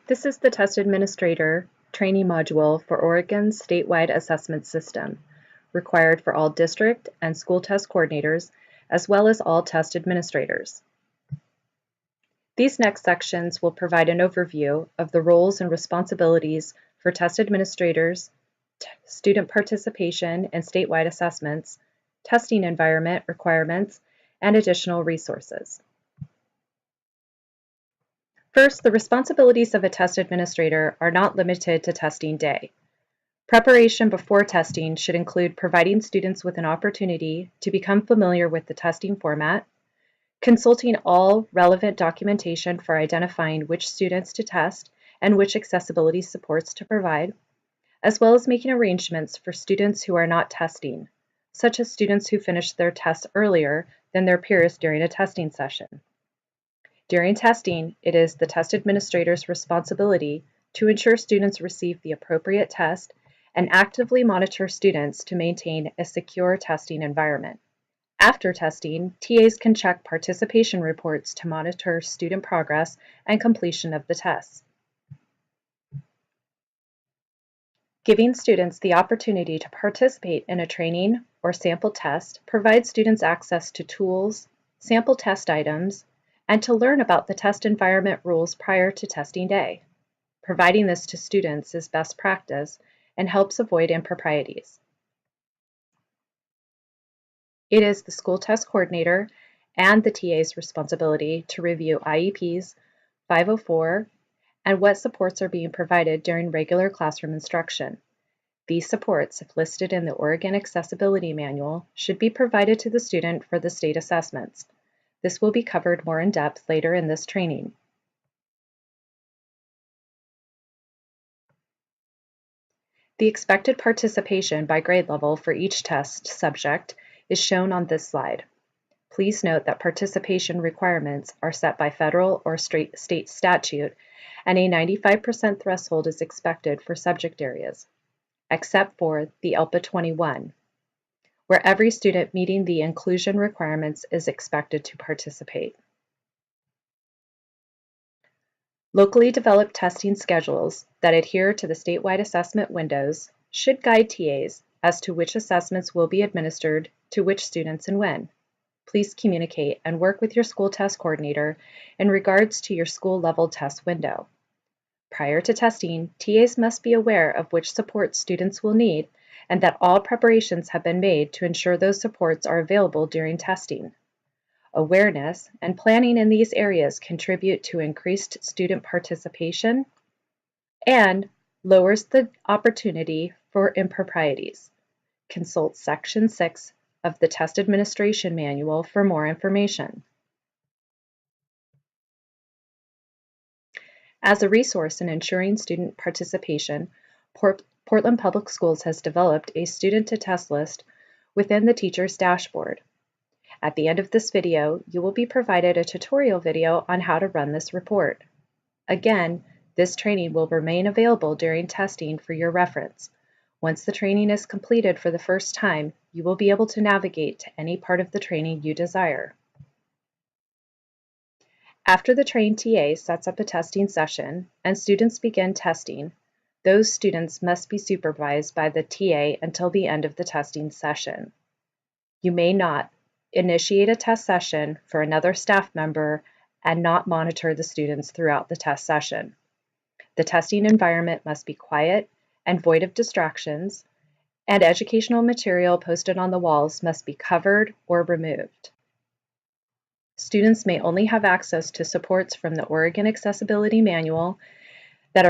This is the Test Administrator Training Module for Oregon's statewide assessment system, required for all district and school test coordinators, as well as all test administrators. These next sections will provide an overview of the roles and responsibilities for test administrators, student participation in statewide assessments, testing environment requirements, and additional resources. First, the responsibilities of a test administrator are not limited to testing day. Preparation before testing should include providing students with an opportunity to become familiar with the testing format, consulting all relevant documentation for identifying which students to test and which accessibility supports to provide, as well as making arrangements for students who are not testing, such as students who finish their tests earlier than their peers during a testing session. During testing, it is the test administrator's responsibility to ensure students receive the appropriate test and actively monitor students to maintain a secure testing environment. After testing, TAs can check participation reports to monitor student progress and completion of the tests. Giving students the opportunity to participate in a training or sample test provides students access to tools, sample test items, and to learn about the test environment rules prior to testing day. Providing this to students is best practice and helps avoid improprieties. It is the school test coordinator and the TA's responsibility to review IEPs, 504, and what supports are being provided during regular classroom instruction. These supports, if listed in the Oregon Accessibility Manual, should be provided to the student for the state assessments. This will be covered more in depth later in this training. The expected participation by grade level for each test subject is shown on this slide. Please note that participation requirements are set by federal or state statute, and a 95% threshold is expected for subject areas, except for the ELPA 21, where every student meeting the inclusion requirements is expected to participate. Locally developed testing schedules that adhere to the statewide assessment windows should guide TAs as to which assessments will be administered to which students and when. Please communicate and work with your school test coordinator in regards to your school level test window. Prior to testing, TAs must be aware of which supports students will need and that all preparations have been made to ensure those supports are available during testing. Awareness and planning in these areas contribute to increased student participation and lowers the opportunity for improprieties. Consult Section 6 of the Test Administration Manual for more information. As a resource in ensuring student participation, Portland Public Schools has developed a student-to-test list within the teacher's dashboard. At the end of this video, you will be provided a tutorial video on how to run this report. Again, this training will remain available during testing for your reference. Once the training is completed for the first time, you will be able to navigate to any part of the training you desire. After the trained TA sets up a testing session and students begin testing, those students must be supervised by the TA until the end of the testing session. You may not initiate a test session for another staff member and not monitor the students throughout the test session. The testing environment must be quiet and void of distractions, and educational material posted on the walls must be covered or removed. Students may only have access to supports from the Oregon Accessibility Manual that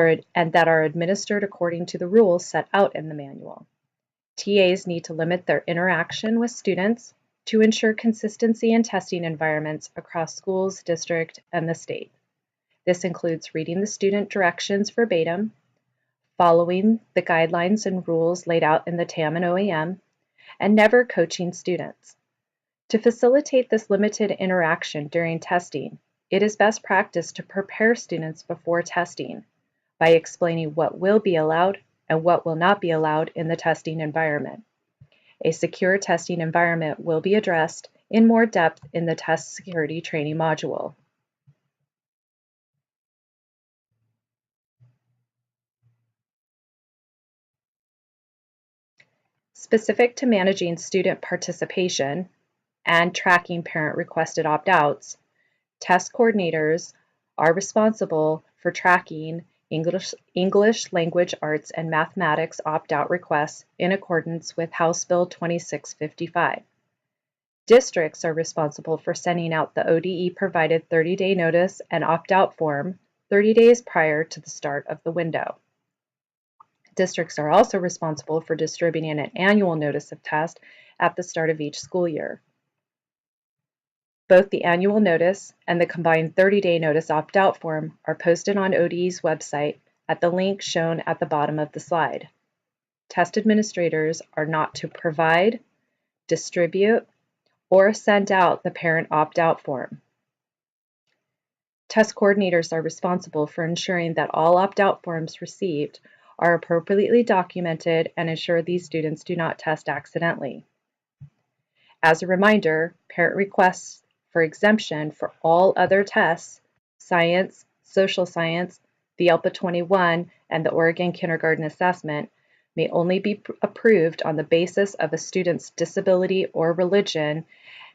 are administered according to the rules set out in the manual. TAs need to limit their interaction with students to ensure consistency in testing environments across schools, district, and the state. This includes reading the student directions verbatim, following the guidelines and rules laid out in the TAM and OEM, and never coaching students. To facilitate this limited interaction during testing, it is best practice to prepare students before testing by explaining what will be allowed and what will not be allowed in the testing environment. A secure testing environment will be addressed in more depth in the test security training module. Specific to managing student participation and tracking parent-requested opt-outs, test coordinators are responsible for tracking English language arts and mathematics opt-out requests in accordance with House Bill 2655. Districts are responsible for sending out the ODE-provided 30-day notice and opt-out form 30 days prior to the start of the window. Districts are also responsible for distributing an annual notice of test at the start of each school year. Both the annual notice and the combined 30-day notice opt-out form are posted on ODE's website at the link shown at the bottom of the slide. Test administrators are not to provide, distribute, or send out the parent opt-out form. Test coordinators are responsible for ensuring that all opt-out forms received are appropriately documented and ensure these students do not test accidentally. As a reminder, parent requests for exemption for all other tests, science, social science, the ELPA 21, and the Oregon Kindergarten Assessment, may only be approved on the basis of a student's disability or religion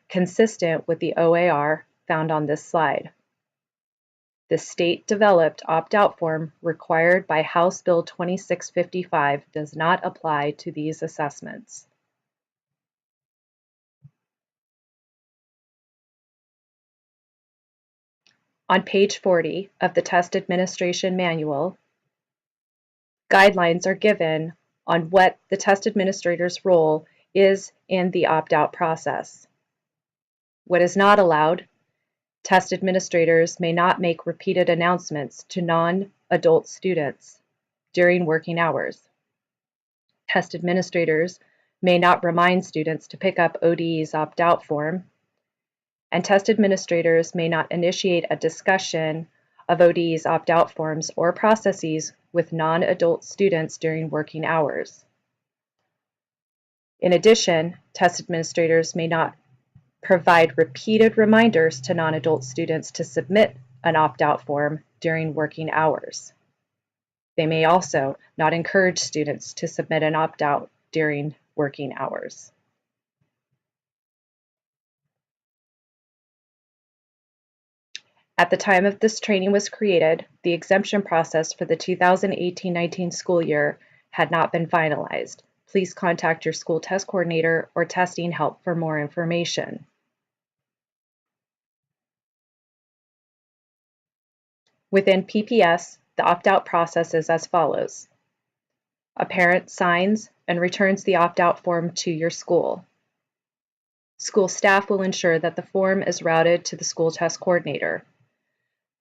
consistent with the OAR found on this slide. The state-developed opt-out form required by House Bill 2655 does not apply to these assessments. On page 40 of the Test Administration Manual, guidelines are given on what the test administrator's role is in the opt-out process. What is not allowed: test administrators may not make repeated announcements to non-adult students during working hours. Test administrators may not remind students to pick up ODE's opt-out form, and test administrators may not initiate a discussion of ODE's opt-out forms or processes with non-adult students during working hours. In addition, test administrators may not provide repeated reminders to non-adult students to submit an opt-out form during working hours. They may also not encourage students to submit an opt-out during working hours. At the time of this training was created, the exemption process for the 2018-19 school year had not been finalized. Please contact your school test coordinator or testing help for more information. Within PPS, the opt-out process is as follows. A parent signs and returns the opt-out form to your school. School staff will ensure that the form is routed to the school test coordinator.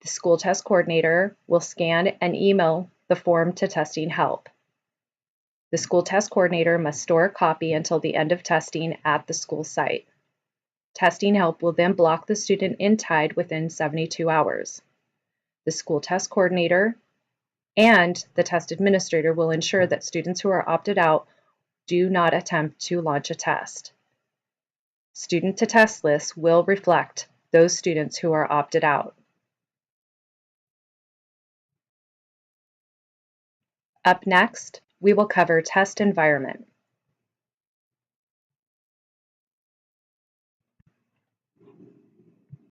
The school test coordinator will scan and email the form to testing help. The school test coordinator must store a copy until the end of testing at the school site. Testing help will then block the student in TIDE within 72 hours. The school test coordinator and the test administrator will ensure that students who are opted out do not attempt to launch a test. Student to test lists will reflect those students who are opted out. Up next, we will cover test environment.